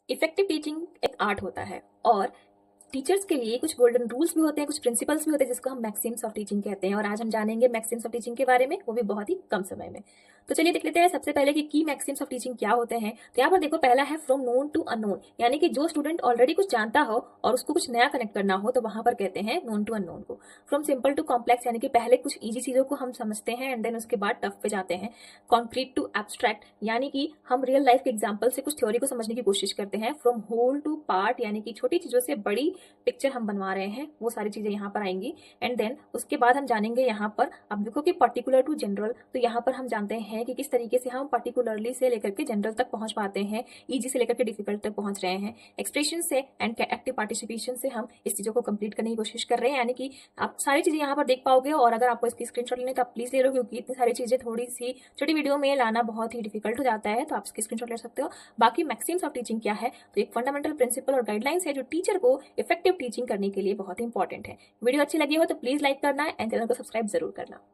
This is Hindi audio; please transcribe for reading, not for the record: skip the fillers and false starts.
इफेक्टिव टीचिंग एक आर्ट होता है और टीचर्स के लिए कुछ गोल्डन रूल्स भी होते हैं, कुछ प्रिंसिपल्स भी होते हैं जिसको हम मैक्सिम्स ऑफ टीचिंग कहते हैं। और आज हम जानेंगे मैक्सिम्स ऑफ टीचिंग के बारे में, वो भी बहुत ही कम समय में। तो चलिए देख लेते हैं सबसे पहले कि की मैक्सिम्स ऑफ टीचिंग क्या होते हैं। तो यहाँ पर देखो, पहला है फ्रॉम नोन टू अननोन, यानी कि जो स्टूडेंट ऑलरेडी कुछ जानता हो और उसको कुछ नया कनेक्ट करना हो तो वहां पर कहते हैं नोन टू अननोन को। फ्रॉम सिंपल टू कॉम्प्लेक्स, यानी कि पहले कुछ इजी चीजों को हम समझते हैं एंड देन उसके बाद टफ पे जाते हैं। कॉन्क्रीट टू एब्स्ट्रैक्ट, यानी कि हम रियल लाइफ के एग्जाम्पल से कुछ थ्योरी को समझने की कोशिश करते हैं। फ्रॉम होल टू पार्ट, यानी कि छोटी चीजों से बड़ी पिक्चर हम बनवा रहे हैं, वो सारी चीजें यहाँ पर आएंगी। एंड देन उसके बाद हम जानेंगे यहाँ पर, अब देखो कि पर्टिकुलर टू जनरल, तो यहाँ पर हम जानते हैं कि किस तरीके से हम पर्टिकुलरली से लेकर के जनरल तक पहुंच पाते हैं, इजी से लेकर के डिफिकल्ट तक पहुंच रहे हैं। एक्सप्रेशन से एंड एक्टिव पार्टिसिपेशन से हम इस चीजों को कंप्लीट करने की कोशिश कर रहे हैं, यानी कि आप सारी चीजें यहाँ पर देख पाओगे। और अगर आपको इसकी स्क्रीनशॉट लेने का प्लीज ले लो, क्योंकि इतनी सारी चीजें थोड़ी सी छोटी वीडियो में लाना बहुत ही डिफिकल्ट हो जाता है, तो आप इसकी स्क्रीनशॉट ले सकते हो। बाकी मैक्सिम्स ऑफ टीचिंग क्या है, तो एक फंडामेंटल प्रिंसिपल और गाइडलाइंस है जो टीचर को इफेक्टिव टीचिंग करने के लिए बहुत इंपॉर्टेंट है। वीडियो अच्छी लगी हो तो प्लीज लाइक करना एंड चैनल को सब्सक्राइब जरूर करना।